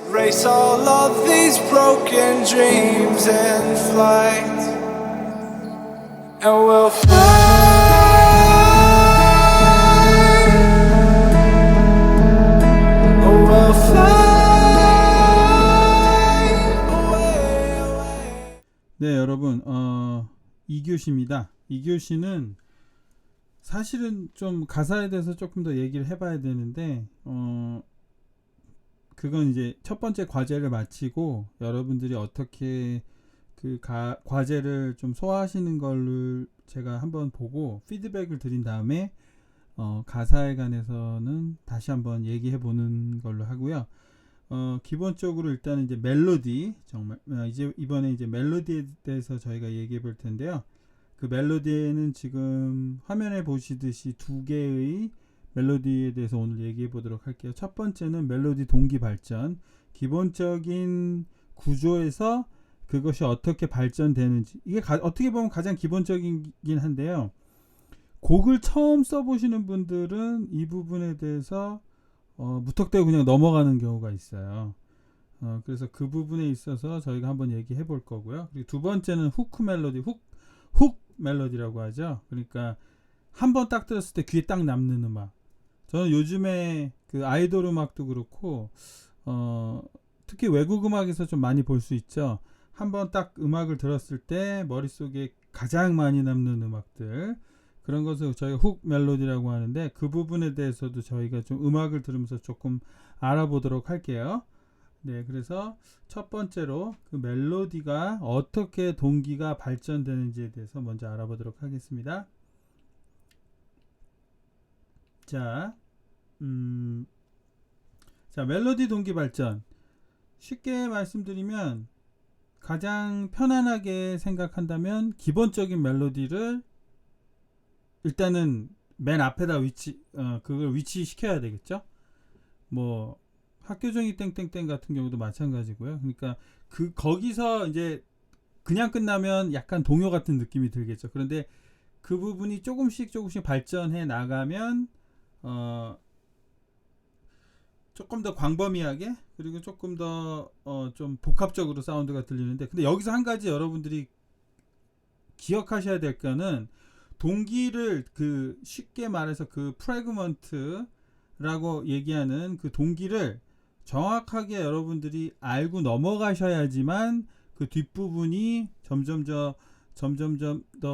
Erase all of these broken dreams in flight, and we'll fly. Oh, we'll fly away, away. 네, 여러분, 2교시입니다. 2교시는 사실은 좀 가사에 대해서 조금 더 얘기를 해봐야 되는데, 그건 이제 첫 번째 과제를 마치고 여러분들이 어떻게 그 과제를 좀 소화하시는 걸로 제가 한번 보고 피드백을 드린 다음에 가사에 관해서는 다시 한번 얘기해 보는 걸로 하고요. 기본적으로 일단은 이제 멜로디, 정말 이제 이번에 이제 멜로디에 대해서 저희가 얘기해 볼 텐데요. 그 멜로디에는 지금 화면에 보시듯이 두 개의 멜로디에 대해서 오늘 얘기해 보도록 할게요. 첫 번째는 멜로디 동기 발전, 기본적인 구조에서 그것이 어떻게 발전되는지, 이게 어떻게 보면 가장 기본적이긴 한데요. 곡을 처음 써보시는 분들은 이 부분에 대해서 무턱대고 그냥 넘어가는 경우가 있어요. 그래서 그 부분에 있어서 저희가 한번 얘기해 볼 거고요. 그리고 두 번째는 후크 멜로디, 훅 멜로디라고 하죠. 그러니까 한번 딱 들었을 때 귀에 딱 남는 음악. 저는 요즘에 그 아이돌 음악도 그렇고 특히 외국 음악에서 좀 많이 볼 수 있죠. 한번 딱 음악을 들었을 때 머릿속에 가장 많이 남는 음악들, 그런 것을 저희가 훅 멜로디라고 하는데, 그 부분에 대해서도 저희가 좀 음악을 들으면서 조금 알아보도록 할게요. 네, 그래서 첫 번째로 그 멜로디가 어떻게 동기가 발전되는지에 대해서 먼저 알아보도록 하겠습니다. 자, 멜로디 동기 발전. 쉽게 말씀드리면 가장 편안하게 생각한다면 기본적인 멜로디를 일단은 맨 앞에다 그걸 위치시켜야 되겠죠. 뭐 학교종이 땡땡땡 같은 경우도 마찬가지고요. 그러니까 거기서 이제 그냥 끝나면 약간 동요 같은 느낌이 들겠죠. 그런데 그 부분이 조금씩 발전해 나가면 조금 더 광범위하게, 그리고 조금 더 좀 복합적으로 사운드가 들리는데, 근데 여기서 한 가지 여러분들이 기억하셔야 될 거는, 동기를 쉽게 말해서 그 프래그먼트라고 얘기하는 그 동기를 정확하게 여러분들이 알고 넘어가셔야지만 그 뒷부분이 점점 더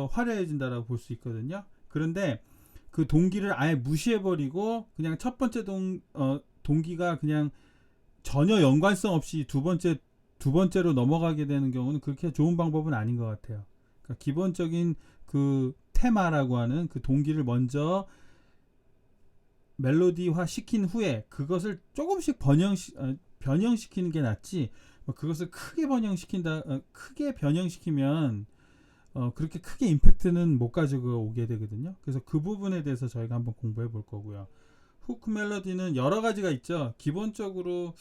화려해진다라고 볼 수 있거든요. 그런데 그 동기를 아예 무시해버리고 그냥 첫 번째 동기가 그냥 전혀 연관성 없이 두 번째로 넘어가게 되는 경우는 그렇게 좋은 방법은 아닌 것 같아요. 그러니까 기본적인 그 테마라고 하는 그 동기를 먼저 멜로디화 시킨 후에 그것을 조금씩 변형시키는 게 낫지, 그것을 크게 변형시키면 그렇게 크게 임팩트는 못 가지고 오게 되거든요. 그래서 그 부분에 대해서 저희가 한번 공부해 볼 거고요. 후크 멜로디는 여러 가지가 있죠. 기본적으로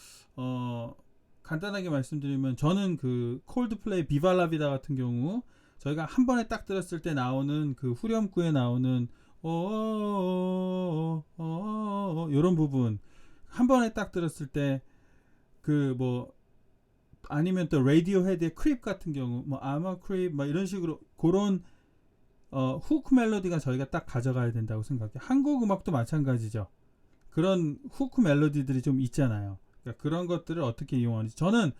간단하게 말씀드리면, 저는 그 콜드플레이 비발라비다 같은 경우 저희가 한 번에 딱 들었을 때 나오는 그 후렴구에 나오는 이런 부분, 한 번에 딱 들었을 때 아니면 또 라디오 헤드의 크립 같은 경우, 아마 크립 이런 식으로 그런 후크 멜로디가 저희가 딱 가져가야 된다고 생각해요. 한국 음악도 마찬가지죠. 그런 후크 멜로디들이 좀 있잖아요. 그러니까 그런 것들을 어떻게 이용하는지, 저는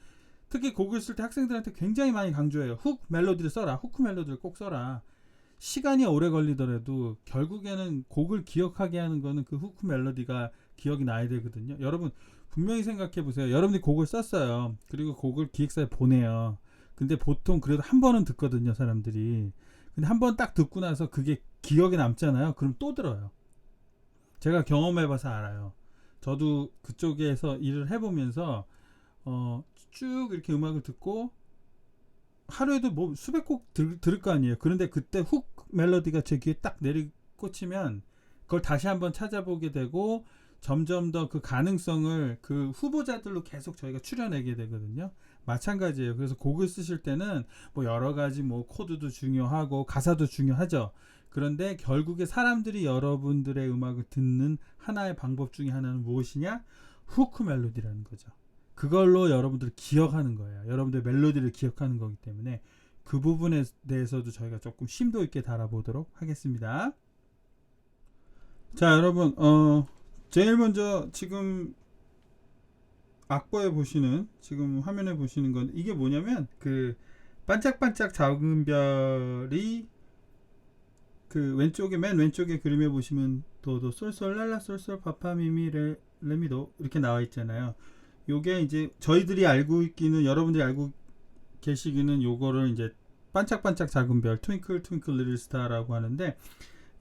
특히 곡을 쓸 때 학생들한테 굉장히 많이 강조해요. 후크 멜로디를 써라. 후크 멜로디를 꼭 써라. 시간이 오래 걸리더라도 결국에는 곡을 기억하게 하는 거는 그 후크 멜로디가 기억이 나야 되거든요. 여러분 분명히 생각해 보세요. 여러분들이 곡을 썼어요. 그리고 곡을 기획사에 보내요. 근데 보통 그래도 한 번은 듣거든요, 사람들이. 근데 한 번 딱 듣고 나서 그게 기억에 남잖아요. 그럼 또 들어요. 제가 경험해봐서 알아요. 저도 그쪽에서 일을 해보면서 쭉 이렇게 음악을 듣고 하루에도 뭐 수백 곡 들을 거 아니에요. 그런데 그때 훅 멜로디가 제 귀에 딱 내리꽂히면 그걸 다시 한번 찾아보게 되고, 점점 더 그 가능성을 그 후보자들로 계속 저희가 추려내게 되거든요. 마찬가지예요. 그래서 곡을 쓰실 때는 뭐 여러 가지 코드도 중요하고 가사도 중요하죠. 그런데 결국에 사람들이 여러분들의 음악을 듣는 하나의 방법 중에 하나는 무엇이냐? 후크 멜로디라는 거죠. 그걸로 여러분들을 기억하는 거예요. 여러분들 멜로디를 기억하는 거기 때문에 그 부분에 대해서도 저희가 조금 심도 있게 다뤄보도록 하겠습니다. 자, 여러분, 제일 먼저 지금 악보에 보시는, 지금 화면에 보시는 건 이게 뭐냐면 그 반짝반짝 작은 별이 그 왼쪽에, 맨 왼쪽에 그림에 보시면 도도 솔솔 랄라 솔솔 파파 미미 레미도 이렇게 나와 있잖아요. 요게 이제 저희들이 알고 있기는, 여러분들이 알고 계시기는 요거를 이제 반짝반짝 작은 별, 트윙클 트윙클 리틀 스타라고 하는데,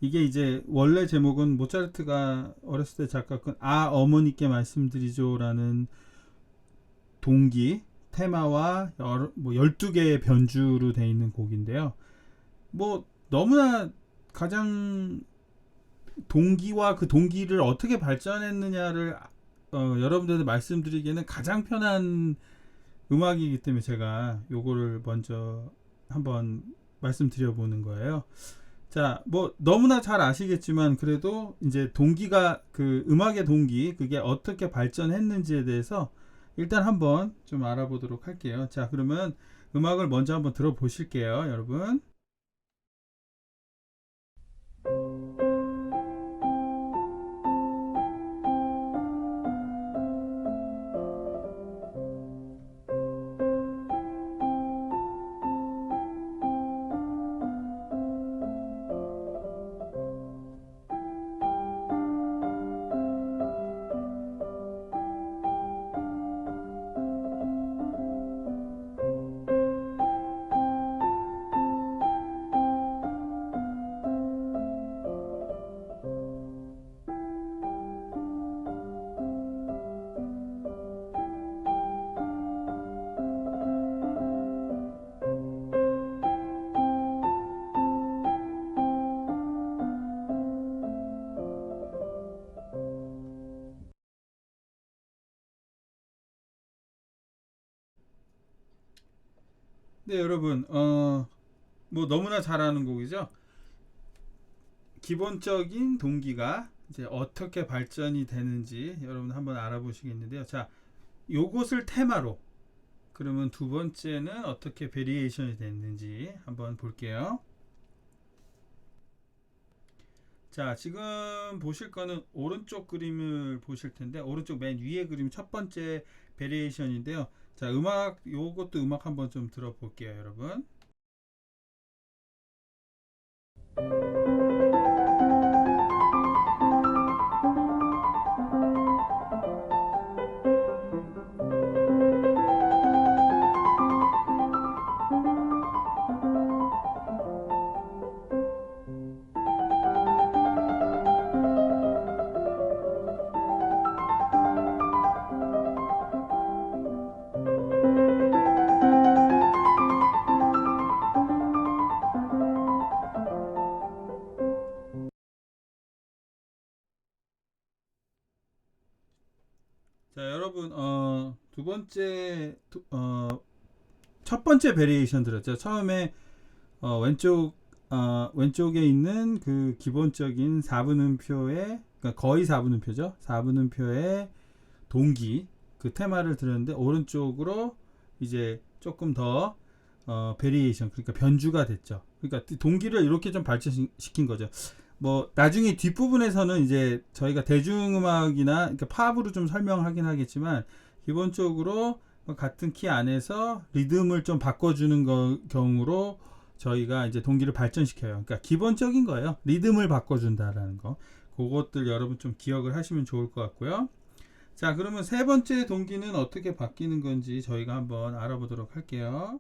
이게 이제 원래 제목은 모차르트가 어렸을 때 작곡한 어머니께 말씀드리죠라는 동기 테마와 12개의 변주로 되어 있는 곡인데요. 뭐 너무나 가장 동기와 그 동기를 어떻게 발전했느냐를 여러분들한테 말씀드리기에는 가장 편한 음악이기 때문에 제가 요거를 먼저 한번 말씀드려 보는 거예요. 자, 뭐 너무나 잘 아시겠지만 그래도 이제 동기가, 그 음악의 동기, 그게 어떻게 발전했는지에 대해서 일단 한번 좀 알아보도록 할게요. 자, 그러면 음악을 먼저 한번 들어보실게요, 여러분. 네, 여러분, 뭐 너무나 잘 아는 곡이죠. 기본적인 동기가 이제 어떻게 발전이 되는지 여러분 한번 알아보시겠는데요. 자, 요것을 테마로, 그러면 두 번째는 어떻게 베리에이션이 됐는지 한번 볼게요. 자, 지금 보실 거는 오른쪽 그림을 보실 텐데, 오른쪽 맨 위에 그림 첫 번째 베리에이션인데요. 자, 요것도 음악 한번 좀 들어볼게요, 여러분. 자, 여러분, 첫 번째 베리에이션 들었죠. 처음에 왼쪽에 있는 그 기본적인 4분음표의, 그러니까 거의 4분음표죠. 4분음표의 동기, 그 테마를 들었는데, 오른쪽으로 이제 조금 더 베리에이션, 그러니까 변주가 됐죠. 그러니까 동기를 이렇게 좀 발전시킨 거죠. 뭐 나중에 뒷부분에서는 이제 저희가 대중음악이나, 그러니까 팝으로 좀 설명하긴 하겠지만, 기본적으로 같은 키 안에서 리듬을 좀 바꿔주는 경우로 저희가 이제 동기를 발전시켜요. 그러니까 기본적인 거예요. 리듬을 바꿔준다라는 거. 그것들 여러분 좀 기억을 하시면 좋을 것 같고요. 자, 그러면 세 번째 동기는 어떻게 바뀌는 건지 저희가 한번 알아보도록 할게요.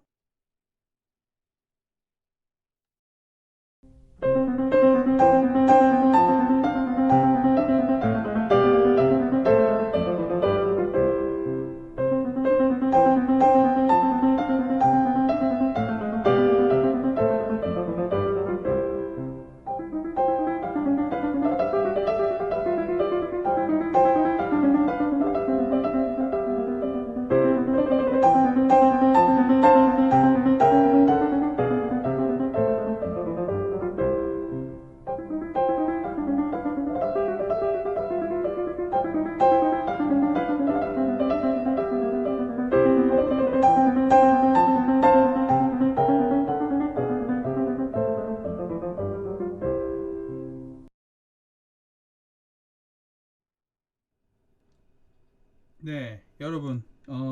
다음에 여러분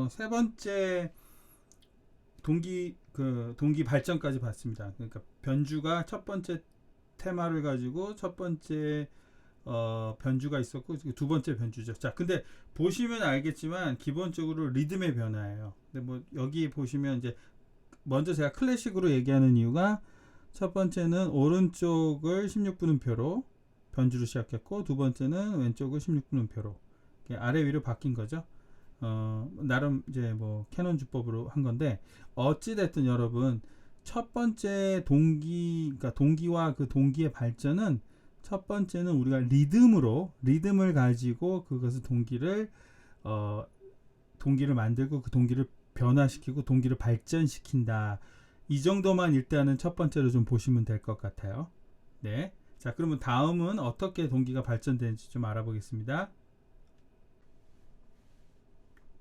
세 번째 동기 발전까지 봤습니다. 그러니까 변주가 첫 번째 테마를 가지고 첫 번째 변주가 있었고 두 번째 변주죠. 자, 근데 보시면 알겠지만 기본적으로 리듬의 변화예요. 근데 뭐 여기 보시면 이제 먼저 제가 클래식으로 얘기하는 이유가 첫 번째는 오른쪽을 16분음표로 변주를 시작했고 두 번째는 왼쪽을 16분음표로 아래 위로 바뀐 거죠. 나름 이제 뭐 캐논 주법으로 한 건데 어찌 됐든 여러분 첫 번째 그러니까 동기와 그 동기의 발전은 첫 번째는 우리가 리듬을 가지고 그것을 동기를 만들고 그 동기를 변화시키고 동기를 발전시킨다. 이 정도만 일단은 첫 번째로 좀 보시면 될 것 같아요. 네. 자, 그러면 다음은 어떻게 동기가 발전되는지 좀 알아보겠습니다.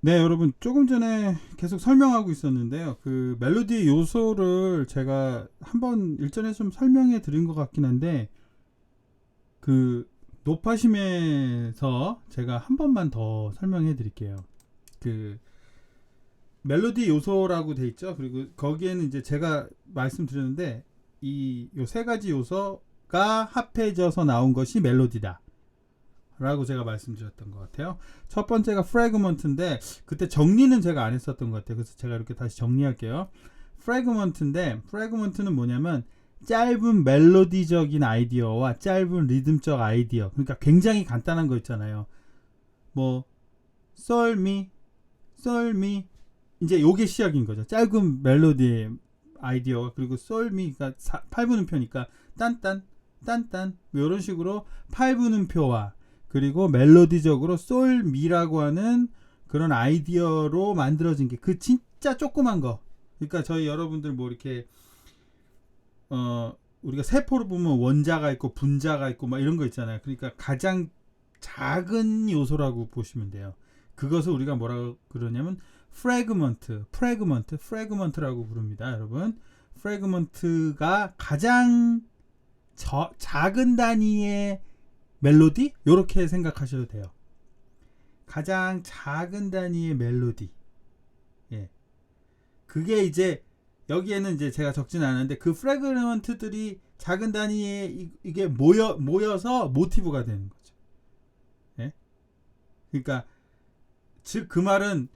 네, 여러분 조금 전에 계속 설명하고 있었는데요. 그 멜로디의 요소를 제가 한번 일전에 좀 설명해 드린 것 같긴 한데 그 노파심에서 제가 한 번만 더 설명해 드릴게요. 그 멜로디 요소라고 돼 있죠. 그리고 거기에는 이제 제가 말씀드렸는데 이 요 세 가지 요소가 합해져서 나온 것이 멜로디다 라고 제가 말씀드렸던 것 같아요. 첫 번째가 프래그먼트인데 그때 정리는 제가 안 했었던 것 같아요. 그래서 제가 이렇게 다시 정리할게요. 프래그먼트는 뭐냐면 짧은 멜로디적인 아이디어와 짧은 리듬적 아이디어, 그러니까 굉장히 간단한 거 있잖아요. 뭐 솔미 이제 요게 시작인 거죠. 짧은 멜로디의 아이디어가. 그리고 솔미, 그러니까 8분음표니까 딴딴 뭐 이런 식으로 8분음표와 그리고 멜로디적으로 솔미라고 하는 그런 아이디어로 만들어진 게 그 진짜 조그만 거. 그러니까 저희 여러분들 뭐 이렇게 우리가 세포를 보면 원자가 있고 분자가 있고 막 이런 거 있잖아요. 그러니까 가장 작은 요소라고 보시면 돼요. 그것을 우리가 뭐라고 그러냐면 프래그먼트라고 부릅니다, 여러분. 프래그먼트가 가장 작은 단위의 멜로디? 요렇게 생각하셔도 돼요. 가장 작은 단위의 멜로디. 예. 그게 이제 여기에는 이제 제가 적진 않았는데 그 프래그먼트들이 작은 단위의 이게 모여서 모티브가 되는 거죠. 예? 그러니까 즉 그 말은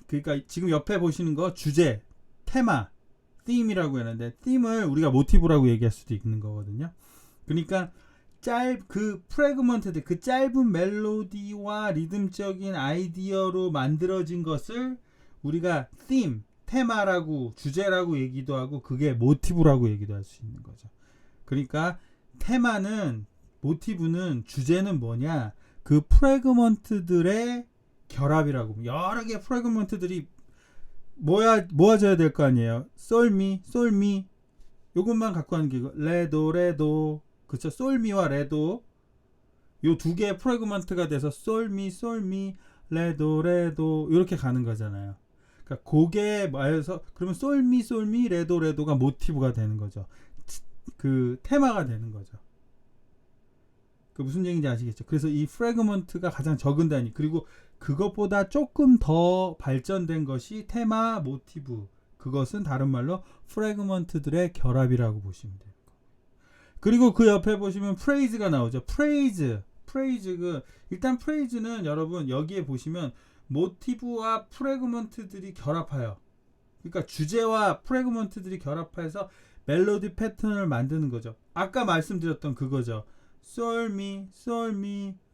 그러니까 지금 옆에 보시는 거 주제, 테마, theme이라고 하는데 theme을 우리가 모티브라고 얘기할 수도 있는 거거든요. 그러니까 그 프래그먼트들, 그 짧은 멜로디와 리듬적인 아이디어로 만들어진 것을 우리가 theme, 테마라고, 주제라고 얘기도 하고 그게 모티브라고 얘기도 할 수 있는 거죠. 그러니까 테마는, 모티브는, 주제는 뭐냐? 그 프래그먼트들의 결합이라고. 여러 개의 프래그먼트들이 모아져야 될 거 아니에요. 솔미 요것만 갖고 하는 게 이거 레도 그쵸. 솔미와 레도 요 두 개의 프래그먼트가 돼서 솔미 레도 이렇게 가는 거잖아요. 그러니까 그게 말해서 그러면 솔미 레도가 모티브가 되는 거죠. 그 테마가 되는 거죠. 그 무슨 얘기인지 아시겠죠? 그래서 이 프래그먼트가 가장 적은 단위, 그리고 그것보다 조금 더 발전된 것이 테마, 모티브. 그것은 다른 말로 프래그먼트들의 결합이라고 보시면 돼요. 그리고 그 옆에 보시면 프레이즈가 나오죠. 프레이즈 일단 프레이즈는 여러분 여기에 보시면 모티브와 프래그먼트들이 결합하여, 그러니까 주제와 프래그먼트들이 결합해서 멜로디 패턴을 만드는 거죠. 아까 말씀드렸던 그거죠. 솔미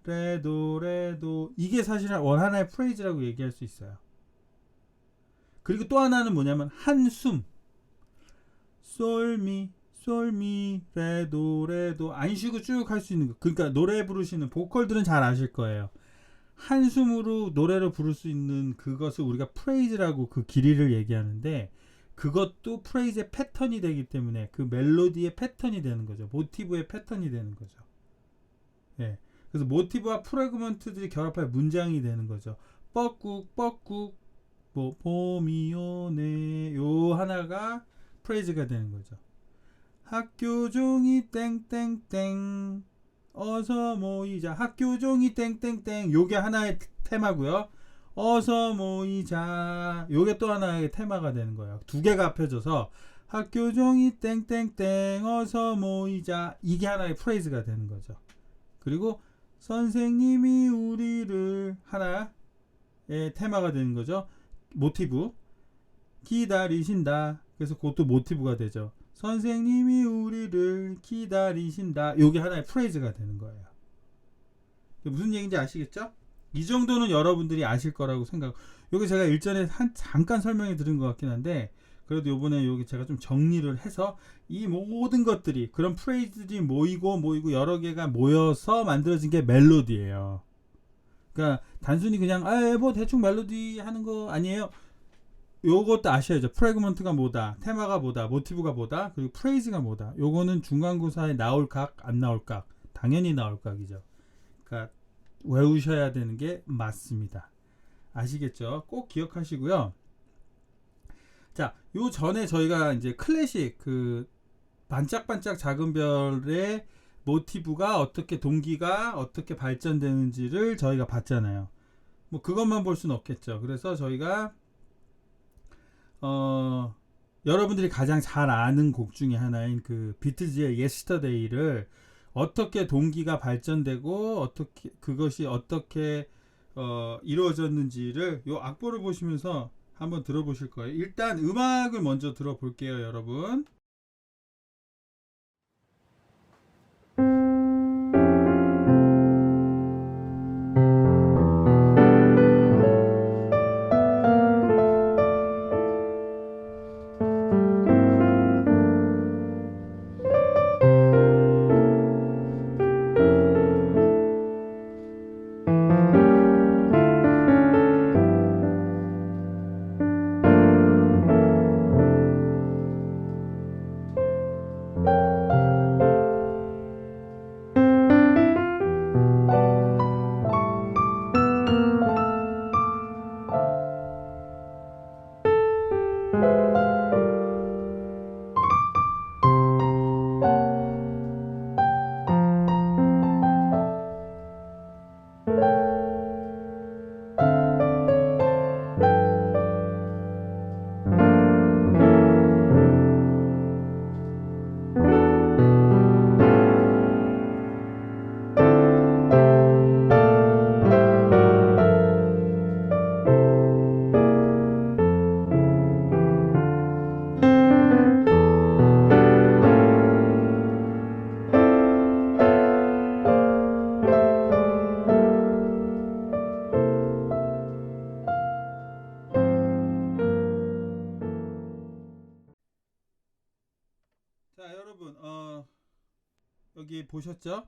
레도 이게 사실 하나의 프레이즈라고 얘기할 수 있어요. 그리고 또 하나는 뭐냐면 한숨. 솔미 레도 안 쉬고 쭉 할 수 있는 거. 그러니까 노래 부르시는 보컬들은 잘 아실 거예요. 한숨으로 노래를 부를 수 있는 그것을 우리가 프레이즈라고 그 길이를 얘기하는데, 그것도 프레이즈의 패턴이 되기 때문에 그 멜로디의 패턴이 되는 거죠. 모티브의 패턴이 되는 거죠. 예. 그래서 모티브와 프래그먼트들이 결합하여 문장이 되는 거죠. 뻐꾹 뭐 봄이 오네 요 하나가 프레이즈가 되는 거죠. 학교 종이 땡땡땡 어서 모이자. 학교 종이 땡땡땡. 요게 하나의 테마고요. 어서 모이자. 요게 또 하나의 테마가 되는 거예요. 두 개가 합해져서 학교 종이 땡땡땡 어서 모이자. 이게 하나의 프레이즈가 되는 거죠. 그리고 선생님이 우리를 하나의 테마가 되는 거죠. 모티브. 기다리신다. 그래서 그것도 모티브가 되죠. 선생님이 우리를 기다리신다. 요게 하나의 프레이즈가 되는 거예요. 무슨 얘기인지 아시겠죠? 이 정도는 여러분들이 아실 거라고 생각. 요게 제가 일전에 잠깐 설명해 드린 것 같긴 한데, 그래도 요번에 요게 제가 좀 정리를 해서 이 모든 것들이, 그런 프레이즈들이 모이고 여러 개가 모여서 만들어진 게 멜로디예요. 그러니까 단순히 그냥 뭐 대충 멜로디 하는 거 아니에요. 요것도 아셔야죠. 프래그먼트가 뭐다, 테마가 뭐다, 모티브가 뭐다, 그리고 프레이즈가 뭐다. 요거는 중간고사에 나올 각, 안 나올 각, 당연히 나올 각이죠. 그러니까 외우셔야 되는 게 맞습니다. 아시겠죠? 꼭 기억하시고요. 자, 요 전에 저희가 이제 클래식 그 반짝반짝 작은 별의 모티브가 어떻게, 동기가 어떻게 발전되는지를 저희가 봤잖아요. 뭐 그것만 볼 수는 없겠죠. 그래서 저희가 여러분들이 가장 잘 아는 곡 중에 하나인 그 비틀즈의 Yesterday를 어떻게 동기가 발전되고 어떻게 그것이 어떻게 이루어졌는지를 요 악보를 보시면서 한번 들어보실 거예요. 일단 음악을 먼저 들어볼게요, 여러분. 자, 여러분, 여기 보셨죠?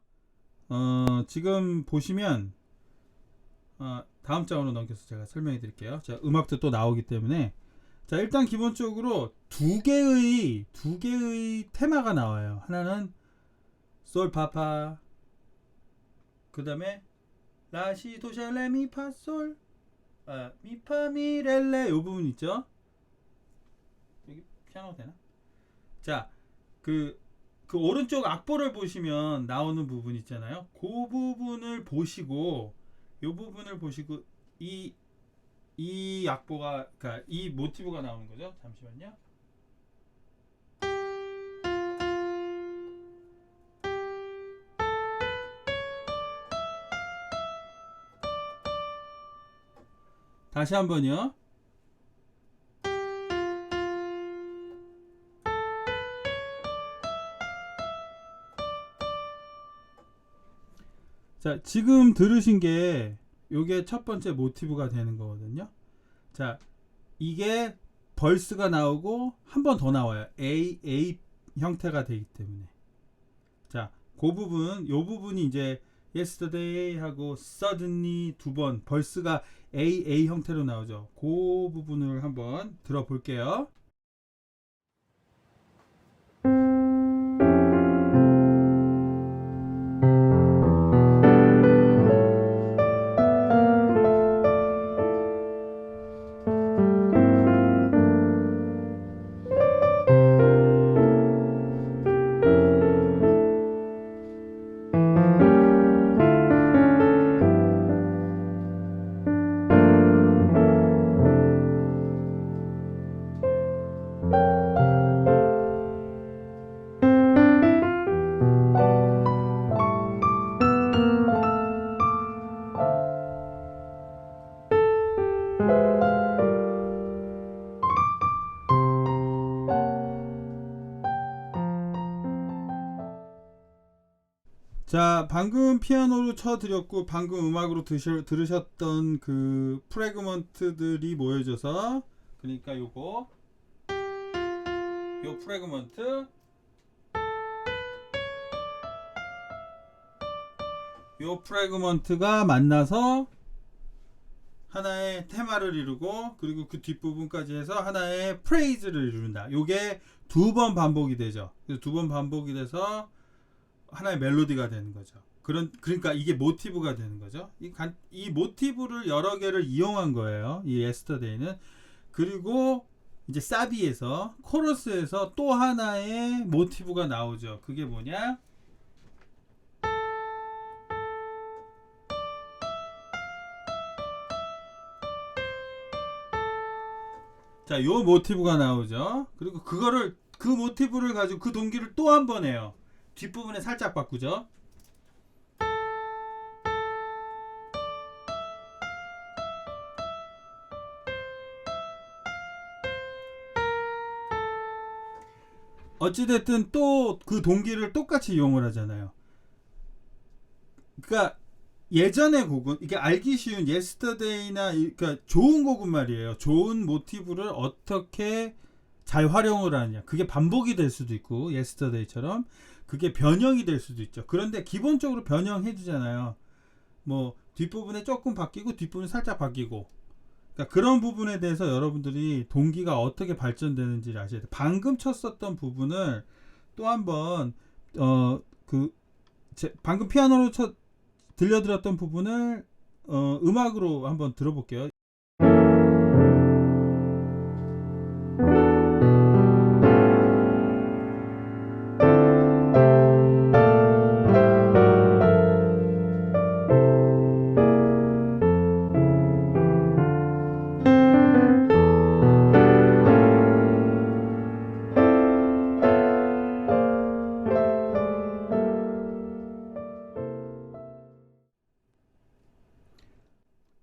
지금 보시면 다음 장으로 넘겨서 제가 설명해 드릴게요. 자, 음악도 또 나오기 때문에, 자, 일단 기본적으로 두 개의 테마가 나와요. 하나는 솔파파, 그 다음에 라시 도샬레 미파솔, 미파미렐레, 요 부분 있죠? 여기 피아노 되나? 자, 그 오른쪽 악보를 보시면 나오는 부분 있잖아요. 그 부분을 보시고, 요 부분을 보시고, 이 악보가, 그러니까 이 모티브가 나오는 거죠. 잠시만요. 다시 한번요. 자, 지금 들으신 게 요게 첫 번째 모티브가 되는 거거든요. 자, 이게 벌스가 나오고 한 번 더 나와요. A 형태가 되기 때문에. 자, 그 부분, 요 부분이 이제 yesterday 하고 suddenly 두 번 벌스가 A 형태로 나오죠. 그 부분을 한번 들어볼게요. 자, 방금 피아노로 쳐드렸고 방금 음악으로 들으셨던 그 프래그먼트들이 모여져서, 그러니까 요거 요 프래그먼트, 요 프래그먼트가 만나서 하나의 테마를 이루고, 그리고 그 뒷부분까지 해서 하나의 프레이즈를 이룬다. 요게 두 번 반복이 되죠. 두 번 반복이 돼서 하나의 멜로디가 되는 거죠. 그러니까 이게 모티브가 되는 거죠. 이 모티브를 여러 개를 이용한 거예요, 이 예스터데이는. 그리고 이제 사비에서, 코러스에서 또 하나의 모티브가 나오죠. 그게 뭐냐? 자, 요 모티브가 나오죠. 그리고 그 모티브를 가지고 그 동기를 또 한 번 해요. 뒷부분에 살짝 바꾸죠. 어찌됐든 또 그 동기를 똑같이 이용을 하잖아요. 그러니까 예전의 곡은, 이게 알기 쉬운 예스터데이나, 그러니까 좋은 곡은 말이에요, 좋은 모티브를 어떻게 잘 활용을 하느냐. 그게 반복이 될 수도 있고, 예스터데이처럼 그게 변형이 될 수도 있죠. 그런데 기본적으로 변형해 주잖아요. 뭐 뒷부분에 조금 바뀌고 뒷부분이 살짝 바뀌고. 그러니까 그런 부분에 대해서 여러분들이 동기가 어떻게 발전되는지를 아셔야 돼요. 방금 쳤었던 부분을 또 한번 방금 피아노로 들려드렸던 부분을 음악으로 한번 들어볼게요.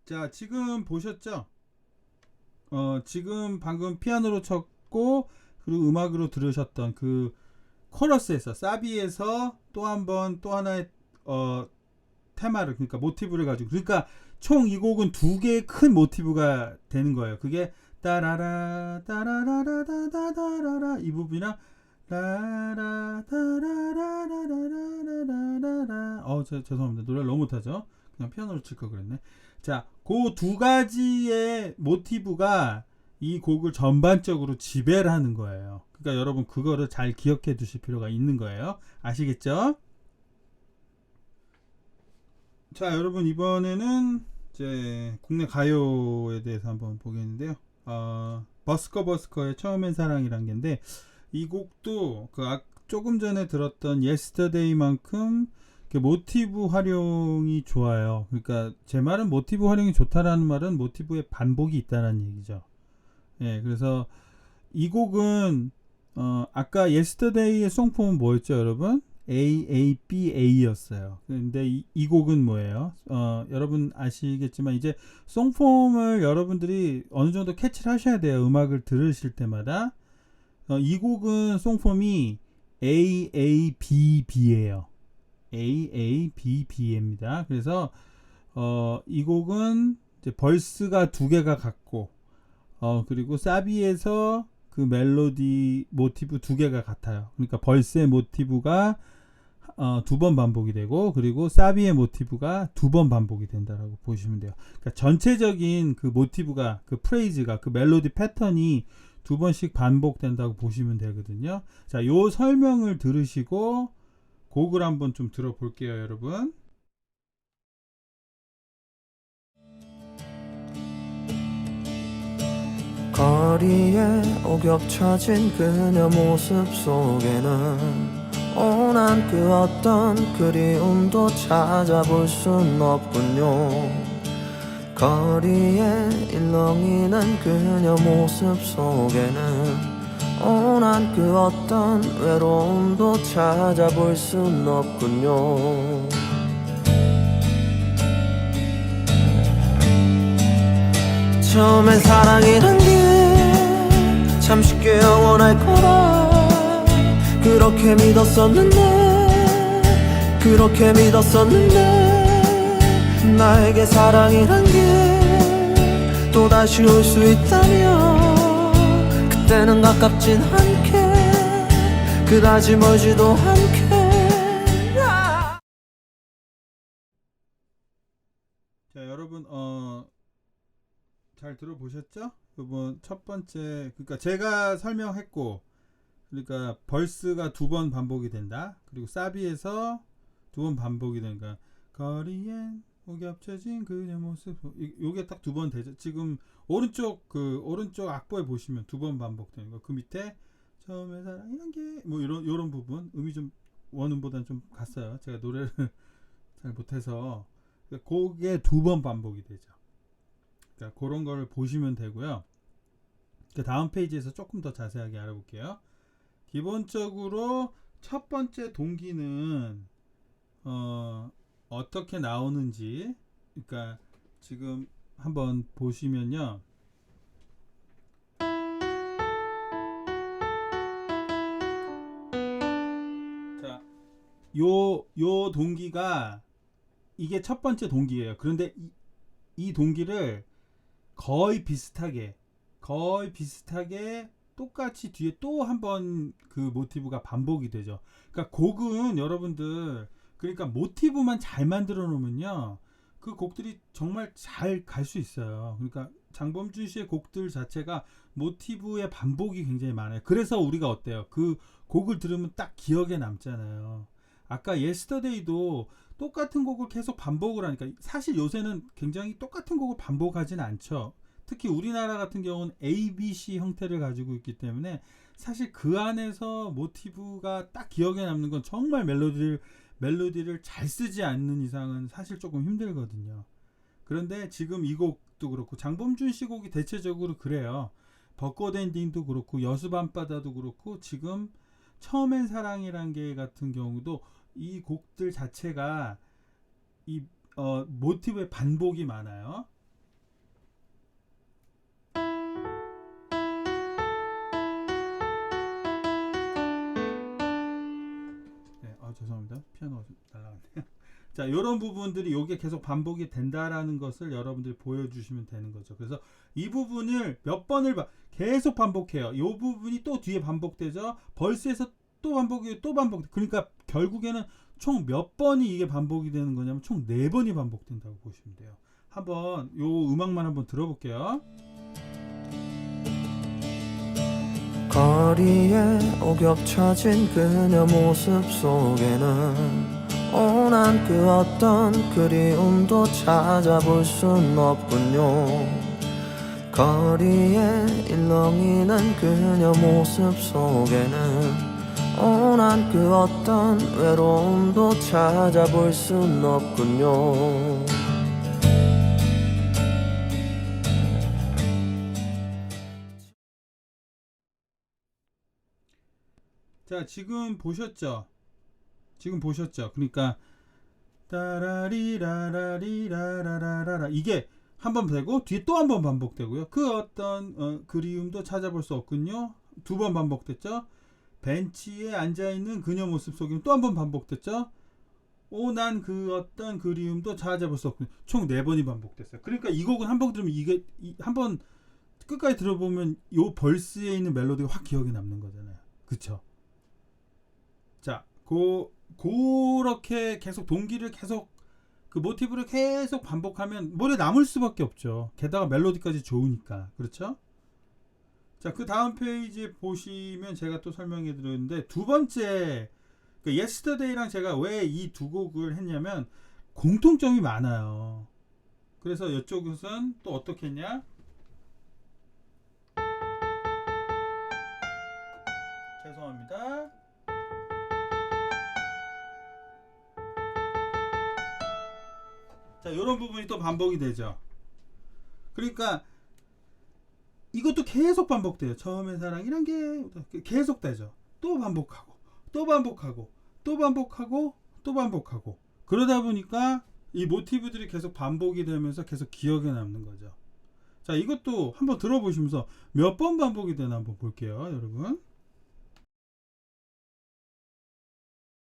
자, 지금 보셨죠? 지금 방금 피아노로 쳤고, 그리고 음악으로 들으셨던 그 코러스에서, 사비에서 또 하나의 테마를, 그러니까 모티브를 가지고, 그러니까 총 이 곡은 두 개의 큰 모티브가 되는 거예요. 그게 따라라 따라라라다다다라라 이 부분이랑 라라 따라라라라라라라. 죄송합니다. 노래를 너무 못하죠. 그냥 피아노로 칠 걸 그랬네. 자, 그 두 가지의 모티브가 이 곡을 전반적으로 지배를 하는 거예요. 그러니까 여러분 그거를 잘 기억해 두실 필요가 있는 거예요. 아시겠죠? 자, 여러분 이번에는 이제 국내 가요에 대해서 한번 보겠는데요. 버스커의 처음엔 사랑이란 개인데, 이 곡도 조금 전에 들었던 예스터데이만큼 모티브 활용이 좋아요. 그러니까 제 말은 모티브 활용이 좋다라는 말은 모티브에 반복이 있다는 얘기죠. 예, 그래서 이 곡은 아까 예스터데이의 송폼은 뭐였죠, 여러분? AABA였어요. 근데 이 곡은 뭐예요? 여러분 아시겠지만 이제 송폼을 여러분들이 어느 정도 캐치를 하셔야 돼요. 음악을 들으실 때마다. 이 곡은 송폼이 AABB예요. AABB입니다. 그래서 이 곡은 이제 벌스가 두 개가 같고, 그리고 사비에서 그 멜로디 모티브 두 개가 같아요. 그러니까 벌스의 모티브가 두 번 반복이 되고, 그리고 사비의 모티브가 두 번 반복이 된다라고 보시면 돼요. 그러니까 전체적인 그 모티브가, 그 프레이즈가, 그 멜로디 패턴이 두 번씩 반복된다고 보시면 되거든요. 자, 요 설명을 들으시고 곡을 한번 좀 들어볼게요, 여러분. 거리에 오겹쳐진 그녀 모습 속에는 오난 그 어떤 그리움도 찾아볼 순 없군요. 거리에 일렁이는 그녀 모습 속에는 오난 그 어떤 외로움도 찾아볼 순 없군요. 처음엔 사랑이란 게 참 쉽게 영원할 거라 그렇게 믿었었는데 그렇게 믿었었는데 나에게 사랑이란 게 또다시 올 수 있다면 그때는 가깝진 않게 그다지 멀지도 않게. 자, 여러분 잘 들어보셨죠? 이번 첫 번째, 그러니까 제가 설명했고, 그러니까 벌스가 2번 반복이 된다. 그리고 사비에서 2번 반복이 되니까 거리엔 겹쳐진 그녀 모습, 요게 딱 2번 되죠. 지금 오른쪽 악보에 보시면 2번 반복되는 거. 그 밑에 처음에 사랑이란 게 뭐 이런 부분 음이 좀 원음보다는 좀 갔어요. 제가 노래를 잘 못해서 그게 2번 반복이 되죠. 그러니까 그런 걸 보시면 되고요. 그 다음 페이지에서 조금 더 자세하게 알아볼게요. 기본적으로 첫 번째 동기는 어떻게 나오는지, 그러니까 지금 한번 보시면요. 자, 요 동기가 이게 첫 번째 동기예요. 그런데 이 동기를 거의 비슷하게 똑같이 뒤에 또 한 번 그 모티브가 반복이 되죠. 그러니까 곡은 여러분들, 그러니까 모티브만 잘 만들어 놓으면요, 그 곡들이 정말 잘 갈 수 있어요. 그러니까 장범준 씨의 곡들 자체가 모티브의 반복이 굉장히 많아요. 그래서 우리가 어때요? 그 곡을 들으면 딱 기억에 남잖아요. 아까 예스터데이도 똑같은 곡을 계속 반복을 하니까, 사실 요새는 굉장히 똑같은 곡을 반복하진 않죠. 특히 우리나라 같은 경우는 ABC 형태를 가지고 있기 때문에 사실 그 안에서 모티브가 딱 기억에 남는 건 정말 멜로디를 잘 쓰지 않는 이상은 사실 조금 힘들거든요. 그런데 지금 이 곡도 그렇고 장범준 씨 곡이 대체적으로 그래요. 벚꽃 엔딩도 그렇고 여수 밤바다도 그렇고 지금 처음엔 사랑이란 게 같은 경우도 이 곡들 자체가 이 모티브의 반복이 많아요. 죄송합니다. 피아노가 좀 날아갔네요. 자, 이런 부분들이 요게 계속 반복이 된다라는 것을 여러분들이 보여주시면 되는 거죠. 그래서 이 부분을 몇 번을 계속 반복해요. 이 부분이 또 뒤에 반복되죠. 벌스에서 또 반복이에요. 또 반복. 그러니까 결국에는 총 몇 번이 이게 반복이 되는 거냐면 총 4번이 반복된다고 보시면 돼요. 한번 요 음악만 한번 들어볼게요. 거리에 오겹쳐진 그녀 모습 속에는 온한 그 어떤 그리움도 찾아볼 순 없군요. 거리에 일렁이는 그녀 모습 속에는 온한 그 어떤 외로움도 찾아볼 순 없군요. 자, 지금 보셨죠? 그러니까 따라리라라리라라라라 이게 한 번 되고 뒤에 또 한 번 반복되고요. 그 어떤 그리움도 찾아볼 수 없군요. 2번 반복됐죠. 벤치에 앉아있는 그녀 모습 속에는 또 한 번 반복됐죠. 난 그 어떤 그리움도 찾아볼 수 없군요. 총 4번이 반복됐어요. 그러니까 이 곡은 한 번 들으면 이게 한 번 끝까지 들어보면 요 벌스에 있는 멜로디가 확 기억에 남는 거잖아요. 그쵸? 자, 그렇게 계속 동기를 계속 그 모티브를 계속 반복하면 머리에 남을 수밖에 없죠. 게다가 멜로디까지 좋으니까. 그렇죠? 자, 그 다음 페이지 보시면 제가 또 설명해 드렸는데 두 번째 그 Yesterday랑 제가 왜 이 두 곡을 했냐면 공통점이 많아요. 그래서 이쪽은 또 어떻게 했냐? 죄송합니다. 자, 이런 부분이 또 반복이 되죠. 그러니까 이것도 계속 반복돼요. 처음에 사랑이란 게 계속 되죠. 또 반복하고 또 반복하고 또 반복하고 또 반복하고 그러다 보니까 이 모티브들이 계속 반복이 되면서 계속 기억에 남는 거죠. 자, 이것도 한번 들어보시면서 몇 번 반복이 되나 한번 볼게요, 여러분.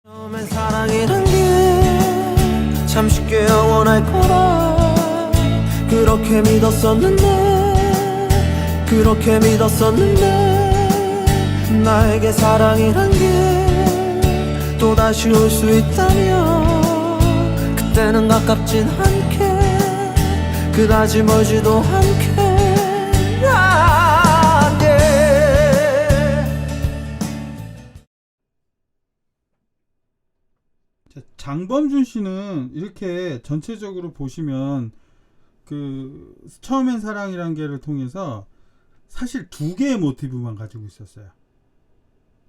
처음엔 사랑이란 게 참 쉽게 영원할 거라 그렇게 믿었었는데 그렇게 믿었었는데 나에게 사랑이란 게 또다시 올 수 있다면 그때는 가깝진 않게 그다지 멀지도 않게 장범준 씨는 이렇게 전체적으로 보시면 그 처음엔 사랑이란 게를 통해서 사실 두 개의 모티브만 가지고 있었어요.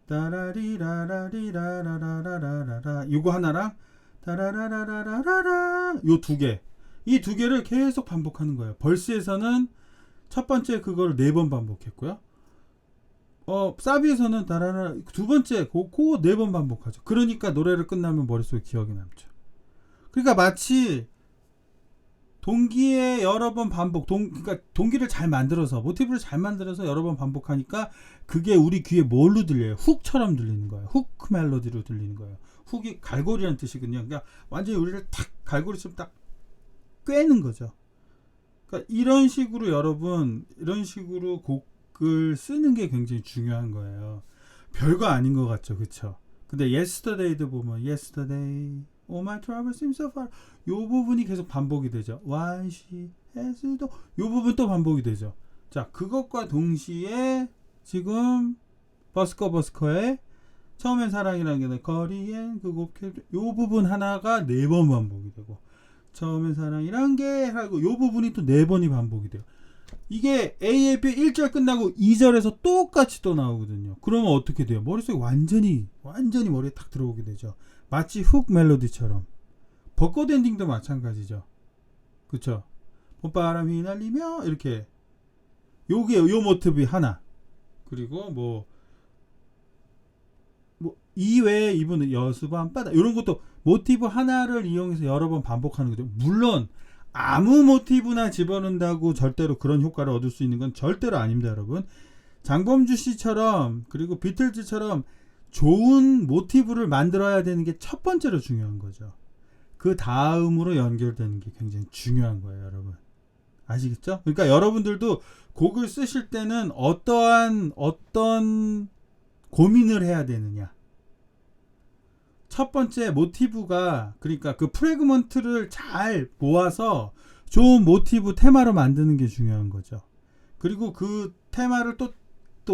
따라리라라리라라라라라라 요거 하나랑 따라라라라라라 요 두 개. 이 두 개를 계속 반복하는 거예요. 벌스에서는 첫 번째 그걸 4번 반복했고요. 사비에서는 따라라 두 번째 그거 4번 반복하죠. 그러니까 노래를 끝나면 머릿속에 기억이 남죠. 그러니까 마치 동기에 여러 번 반복, 그러니까 동기를 잘 만들어서 모티브를 잘 만들어서 여러 번 반복하니까 그게 우리 귀에 뭘로 들려요? 훅처럼 들리는 거예요. 훅 멜로디로 들리는 거예요. 훅이 갈고리라는 뜻이거든요. 그러니까 완전히 우리를 탁 갈고리처럼 딱 꿰는 거죠. 그러니까 이런 식으로 여러분 이런 식으로 곡을 쓰는 게 굉장히 중요한 거예요. 별거 아닌 것 같죠, 그쵸? 근데 Yesterday도 보면 Yesterday, Oh my trouble seems so far 요 부분이 계속 반복이 되죠. Why she has to 요 부분 또 반복이 되죠. 자, 그것과 동시에 지금 버스커의 처음엔 사랑이라는 게 거리엔 그곡 요 부분 하나가 4번 반복이 되고 처음엔 사랑이란 게 하고 요 부분이 또 4번이 반복이 돼요. 이게 AAP 1절 끝나고 2절에서 똑같이 또 나오거든요. 그러면 어떻게 돼요? 머릿속에 완전히 머리에 탁 들어오게 되죠. 마치 훅 멜로디처럼. 벚꽃 엔딩도 마찬가지죠. 그쵸? 봄바람이 휘날리며 이렇게 요게 요 모티브 하나. 그리고 뭐 이외에 이분은 여수밤바다 이런 것도 모티브 하나를 이용해서 여러 번 반복하는 거죠. 물론 아무 모티브나 집어넣는다고 절대로 그런 효과를 얻을 수 있는 건 절대로 아닙니다, 여러분. 장범준 씨처럼 그리고 비틀즈처럼 좋은 모티브를 만들어야 되는 게 첫 번째로 중요한 거죠. 그 다음으로 연결되는 게 굉장히 중요한 거예요, 여러분. 아시겠죠? 그러니까 여러분들도 곡을 쓰실 때는 어떤 고민을 해야 되느냐. 첫 번째 모티브가 그러니까 그 프래그먼트를 잘 모아서 좋은 모티브 테마로 만드는 게 중요한 거죠. 그리고 그 테마를 또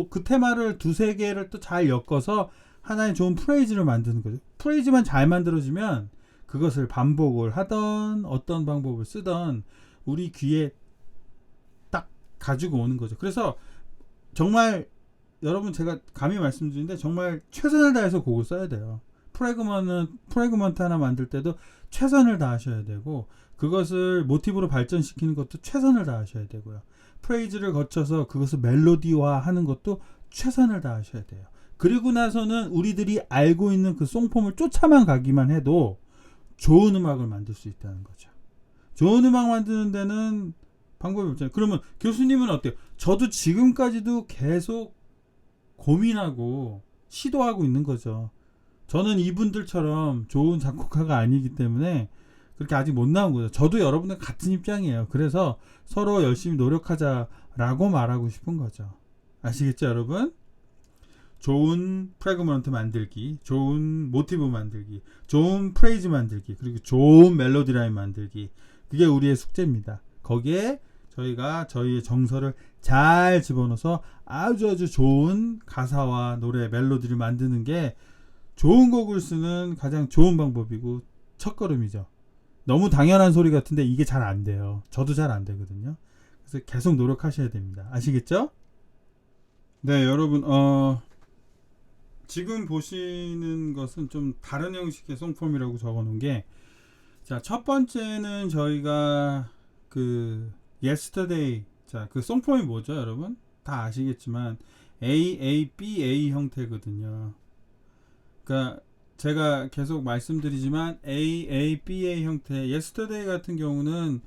그 테마를 2-3개를 또 잘 엮어서 하나의 좋은 프레이즈를 만드는 거죠. 프레이즈만 잘 만들어지면 그것을 반복을 하던 어떤 방법을 쓰던 우리 귀에 딱 가지고 오는 거죠. 그래서 정말 여러분 제가 감히 말씀드리는데 정말 최선을 다해서 곡을 써야 돼요. 프래그먼트 하나 만들 때도 최선을 다하셔야 되고 그것을 모티브로 발전시키는 것도 최선을 다하셔야 되고요. 프레이즈를 거쳐서 그것을 멜로디화 하는 것도 최선을 다하셔야 돼요. 그리고 나서는 우리들이 알고 있는 그 송폼을 쫓아만 가기만 해도 좋은 음악을 만들 수 있다는 거죠. 좋은 음악 만드는 데는 방법이 없잖아요. 그러면 교수님은 어때요? 저도 지금까지도 계속 고민하고 시도하고 있는 거죠. 저는 이분들처럼 좋은 작곡가가 아니기 때문에 그렇게 아직 못 나온 거죠. 저도 여러분들 같은 입장이에요. 그래서 서로 열심히 노력하자라고 말하고 싶은 거죠. 아시겠죠, 여러분? 좋은 프래그먼트 만들기, 좋은 모티브 만들기, 좋은 프레이즈 만들기, 그리고 좋은 멜로디 라인 만들기. 그게 우리의 숙제입니다. 거기에 저희가 저희의 정서를 잘 집어넣어서 아주 좋은 가사와 노래, 멜로디를 만드는 게 좋은 곡을 쓰는 가장 좋은 방법이고 첫걸음이죠. 너무 당연한 소리 같은데 이게 잘 안 돼요. 저도 잘 안 되거든요. 그래서 계속 노력하셔야 됩니다. 아시겠죠? 네, 여러분 지금 보시는 것은 좀 다른 형식의 송폼이라고 적어놓은 게, 자, 첫 번째는 저희가 그 Yesterday, 자, 그 송폼이 뭐죠, 여러분? 다 아시겠지만 AABA 형태거든요. 그러니까 제가 계속 말씀드리지만 AABA 형태, Yesterday 같은 경우는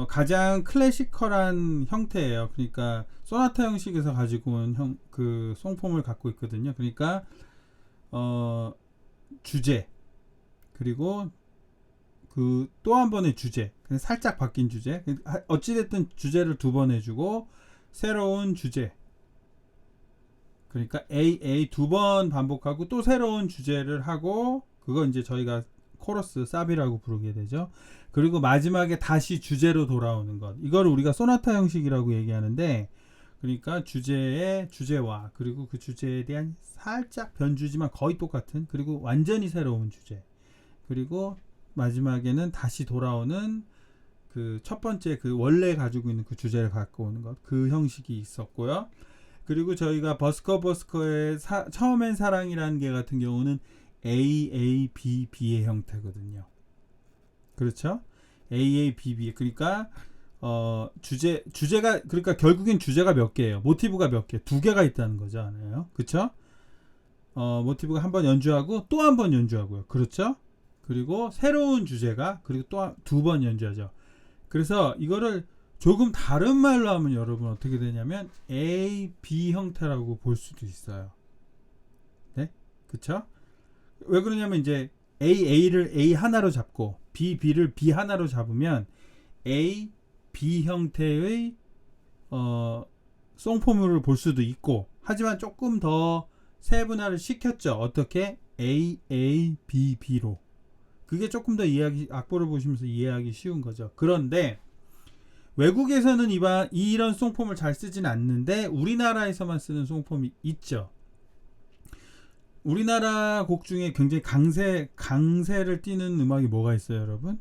가장 클래시컬한 형태예요. 그러니까 소나타 형식에서 가지고 온 그 송폼을 갖고 있거든요. 그러니까 주제, 그리고 그 또 한 번의 주제, 그냥 살짝 바뀐 주제, 어찌됐든 주제를 두 번 해주고 새로운 주제, 그러니까 A 두 번 반복하고 또 새로운 주제를 하고, 그거 이제 저희가 코러스 사비라고 부르게 되죠. 그리고 마지막에 다시 주제로 돌아오는 것, 이걸 우리가 소나타 형식이라고 얘기하는데, 그러니까 주제의 주제와 그리고 그 주제에 대한 살짝 변주지만 거의 똑같은, 그리고 완전히 새로운 주제, 그리고 마지막에는 다시 돌아오는 그 첫 번째 그 원래 가지고 있는 그 주제를 갖고 오는 것, 그 형식이 있었고요. 그리고 저희가 버스커의 처음엔 사랑이라는 게 같은 경우는 AABB의 형태거든요. 그렇죠? AABB. 그러니까 주제가, 그러니까 결국엔 주제가 몇 개예요. 모티브가 몇 개, 두 개가 있다는 거죠, 아니에요? 그렇죠? 모티브가 한 번 연주하고 또 한 번 연주하고요. 그렇죠? 그리고 새로운 주제가, 그리고 또 두 번 연주하죠. 그래서 이거를 조금 다른 말로 하면 여러분 어떻게 되냐면 A, B 형태라고 볼 수도 있어요. 네? 그쵸? 왜 그러냐면 이제 A를 A 하나로 잡고 B를 B 하나로 잡으면 A, B 형태의 송포물을 볼 수도 있고, 하지만 조금 더 세분화를 시켰죠. 어떻게? A, B, B로. 그게 조금 더 악보를 보시면서 이해하기 쉬운 거죠. 그런데 외국에서는 이런 송폼을 잘 쓰진 않는데 우리나라에서만 쓰는 송폼이 있죠. 우리나라 곡 중에 굉장히 강세를 띠는 음악이 뭐가 있어요, 여러분?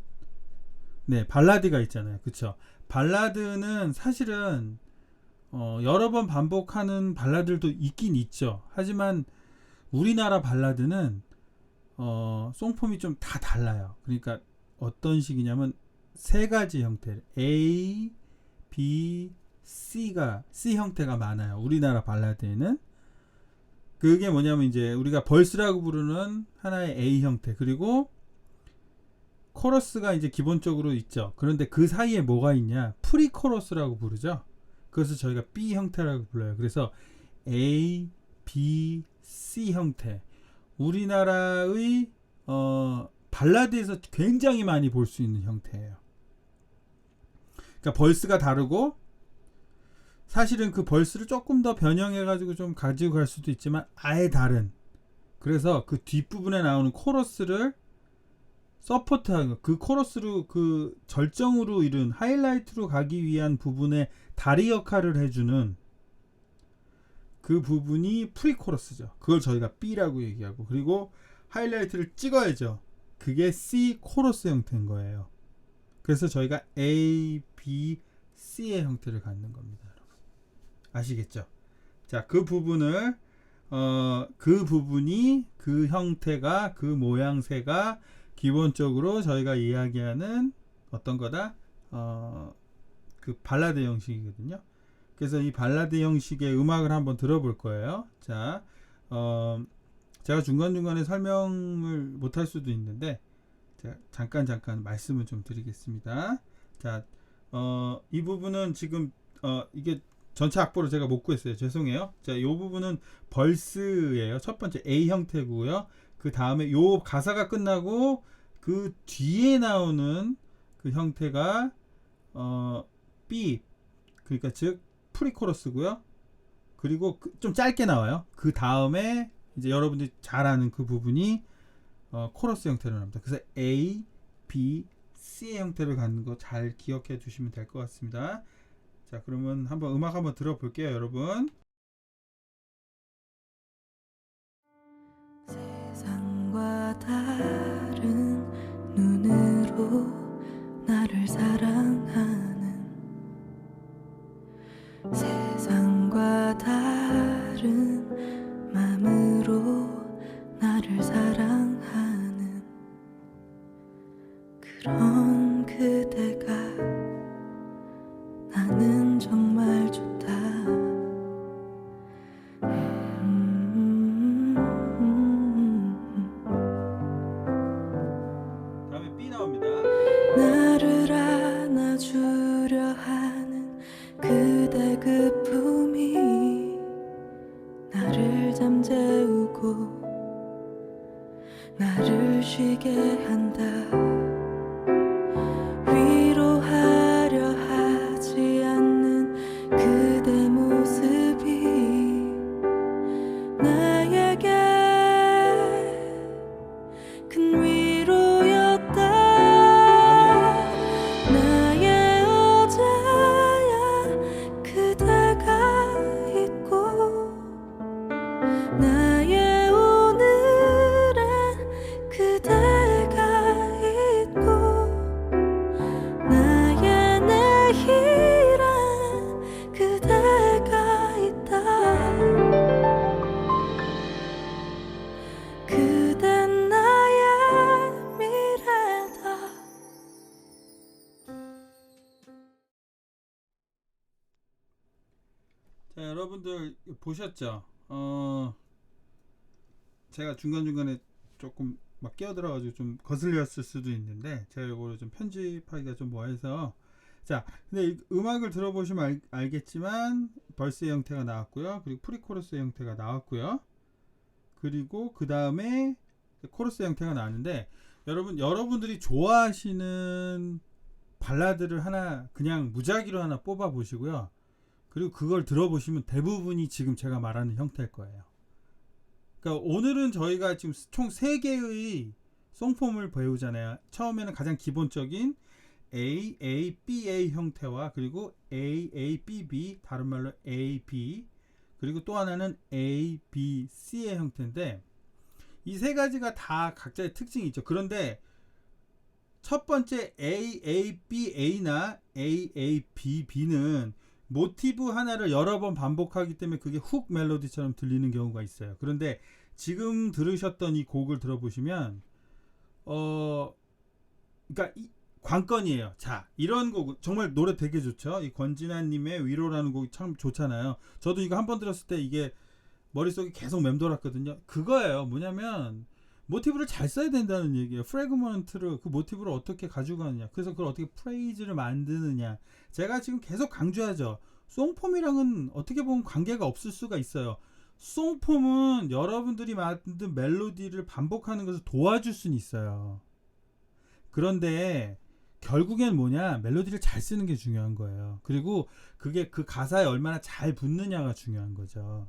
네, 발라드가 있잖아요. 그쵸? 발라드는 사실은 여러 번 반복하는 발라드도 있긴 있죠. 하지만 우리나라 발라드는 송폼이 좀 다 달라요. 그러니까 어떤 식이냐면 세 가지 형태, A, B, C 형태가 많아요. 우리나라 발라드에는. 그게 뭐냐면 이제 우리가 벌스라고 부르는 하나의 A 형태, 그리고 코러스가 이제 기본적으로 있죠. 그런데 그 사이에 뭐가 있냐? 프리 코러스라고 부르죠. 그것을 저희가 B 형태라고 불러요. 그래서 A, B, C 형태. 우리나라의 발라드에서 굉장히 많이 볼 수 있는 형태예요. 그러니까 벌스가 다르고, 사실은 그 벌스를 조금 더 변형해가지고 좀 가지고 갈 수도 있지만 아예 다른. 그래서 그 뒷부분에 나오는 코러스를 서포트하는 거, 그 코러스로 그 절정으로 이룬 하이라이트로 가기 위한 부분에 다리 역할을 해주는 그 부분이 프리코러스죠. 그걸 저희가 B라고 얘기하고, 그리고 하이라이트를 찍어야죠. 그게 C 코러스 형태인 거예요. 그래서 저희가 A, B, C의 형태를 갖는 겁니다, 여러분. 아시겠죠? 자, 그 부분을 그 부분이, 그 형태가, 그 모양새가 기본적으로 저희가 이야기하는 어떤 거다? 그 발라드 형식이거든요. 그래서 이 발라드 형식의 음악을 한번 들어볼 거예요. 자, 제가 중간중간에 설명을 못할 수도 있는데 제가 잠깐 말씀을 좀 드리겠습니다. 자, 이 부분은 지금 이게 전체 악보를 제가 못 구했어요. 죄송해요. 자, 이 부분은 벌스예요. 첫 번째 A 형태고요. 그 다음에 요 가사가 끝나고 그 뒤에 나오는 그 형태가 B, 그러니까 즉 프리코러스고요. 그리고 좀 짧게 나와요. 그 다음에 이제 여러분들이 잘 아는 그 부분이 코러스 형태로 나옵니다. 그래서 A, B, C의 형태를 갖는 거 잘 기억해 두시면 될 것 같습니다. 자, 그러면 음악 한번 들어볼게요, 여러분. 세상과 다른 눈으로 나를 사랑하는, 세상과 다른 마음으로 나를 사랑하는 그런 그대가 나는 정말 좋다. 다음에 B 나옵니다. 나를 안아주려 하는 그대 그 품이 나를 잠재우고 나를 쉬게 한다. 자, 여러분들 보셨죠? 제가 중간중간에 조금 막 끼어들어가지고 좀 거슬렸을 수도 있는데 제가 이거를 좀 편집하기가 좀 뭐해서. 자, 근데 이 음악을 들어보시면 알겠지만 벌스의 형태가 나왔고요. 그리고 프리코러스의 형태가 나왔고요. 그리고 그 다음에 코러스 형태가 나왔는데, 여러분들이 좋아하시는 발라드를 하나 그냥 무작위로 하나 뽑아 보시고요. 그리고 그걸 들어보시면 대부분이 지금 제가 말하는 형태일 거예요. 그러니까 오늘은 저희가 지금 총 3개의 송폼을 배우잖아요. 처음에는 가장 기본적인 A, A, B, A 형태와 그리고 A, A, B, B, 다른 말로 A, B, 그리고 또 하나는 A, B, C의 형태인데, 이 세 가지가 다 각자의 특징이 있죠. 그런데 첫 번째 A, A, B, A나 A, A, B, B는 모티브 하나를 여러 번 반복하기 때문에 그게 훅 멜로디처럼 들리는 경우가 있어요. 그런데 지금 들으셨던 이 곡을 들어보시면 그러니까 관건이에요. 자, 이런 곡 정말 노래 되게 좋죠. 이 권진아님의 위로라는 곡이 참 좋잖아요. 저도 이거 한번 들었을 때 이게 머릿속에 계속 맴돌았거든요. 그거예요. 뭐냐면 모티브를 잘 써야 된다는 얘기예요. 프래그먼트를, 그 모티브를 어떻게 가지고 가느냐, 그래서 그걸 어떻게 프레이즈를 만드느냐. 제가 지금 계속 강조하죠. 송폼이랑은 어떻게 보면 관계가 없을 수가 있어요. 송폼은 여러분들이 만든 멜로디를 반복하는 것을 도와줄 수는 있어요. 그런데 결국엔 뭐냐, 멜로디를 잘 쓰는 게 중요한 거예요. 그리고 그게 그 가사에 얼마나 잘 붙느냐가 중요한 거죠.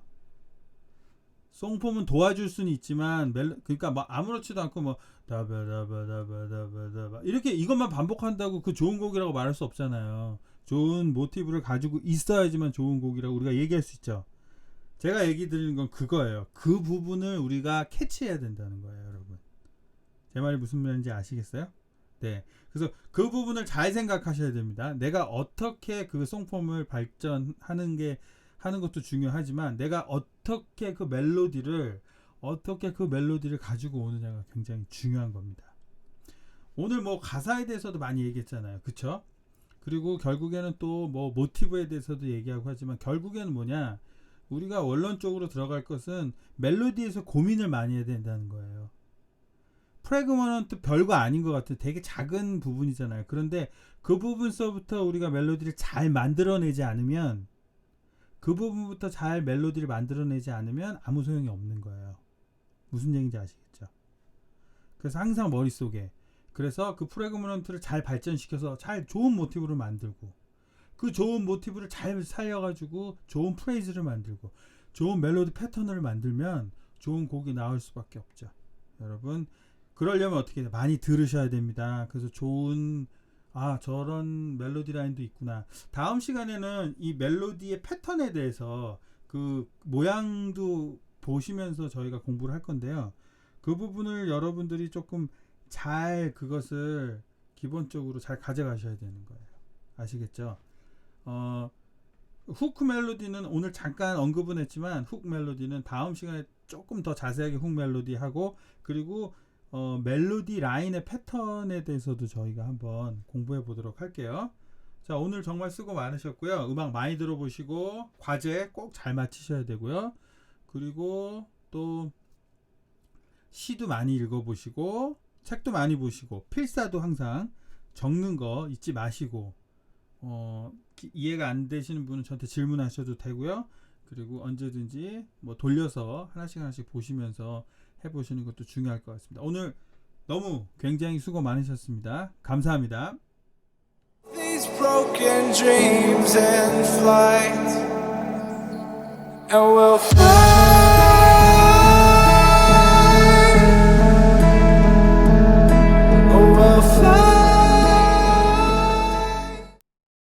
송폼은 도와줄 수는 있지만 그러니까 뭐 아무렇지도 않고 뭐 다바다바다바다바다바 이렇게 이것만 반복한다고 그 좋은 곡이라고 말할 수 없잖아요. 좋은 모티브를 가지고 있어야지만 좋은 곡이라고 우리가 얘기할 수 있죠. 제가 얘기 드리는 건 그거예요. 그 부분을 우리가 캐치해야 된다는 거예요, 여러분. 제 말이 무슨 말인지 아시겠어요? 네. 그래서 그 부분을 잘 생각하셔야 됩니다. 내가 어떻게 그 송폼을 하는 것도 중요하지만 내가 어떻게 그 멜로디를 가지고 오느냐가 굉장히 중요한 겁니다. 오늘 뭐 가사에 대해서도 많이 얘기했잖아요. 그쵸? 그리고 결국에는 또 뭐 모티브에 대해서도 얘기하고 하지만 결국에는 뭐냐, 우리가 원론적으로 들어갈 것은 멜로디에서 고민을 많이 해야 된다는 거예요. 프래그먼트 별거 아닌 것 같아요. 되게 작은 부분이잖아요. 그런데 그 부분서부터 우리가 멜로디를 잘 만들어내지 않으면 아무 소용이 없는 거예요. 무슨 얘기인지 아시겠죠? 그래서 항상 머릿속에, 그래서 그 프래그먼트를 잘 발전시켜서 잘 좋은 모티브를 만들고, 그 좋은 모티브를 잘 살려가지고 좋은 프레이즈를 만들고 좋은 멜로디 패턴을 만들면 좋은 곡이 나올 수밖에 없죠. 여러분, 그러려면 어떻게 해요? 많이 들으셔야 됩니다. 그래서 저런 멜로디 라인도 있구나. 다음 시간에는 이 멜로디의 패턴에 대해서 그 모양도 보시면서 저희가 공부를 할 건데요. 그 부분을 여러분들이 조금 잘 그것을 기본적으로 잘 가져가셔야 되는 거예요. 아시겠죠? 후크 멜로디는 오늘 잠깐 언급은 했지만 훅 멜로디는 다음 시간에 조금 더 자세하게 훅 멜로디 하고, 그리고 멜로디 라인의 패턴에 대해서도 저희가 한번 공부해 보도록 할게요. 자, 오늘 정말 수고 많으셨고요. 음악 많이 들어보시고 과제 꼭 잘 마치셔야 되고요. 그리고 또 시도 많이 읽어보시고 책도 많이 보시고 필사도 항상 적는 거 잊지 마시고, 이해가 안 되시는 분은 저한테 질문하셔도 되고요. 그리고 언제든지 뭐 돌려서 하나씩 보시면서 해보시는 것도 중요할 것 같습니다. 오늘 너무 굉장히 수고 많으셨습니다. 감사합니다. These broken dreams in flight, and we'll fly.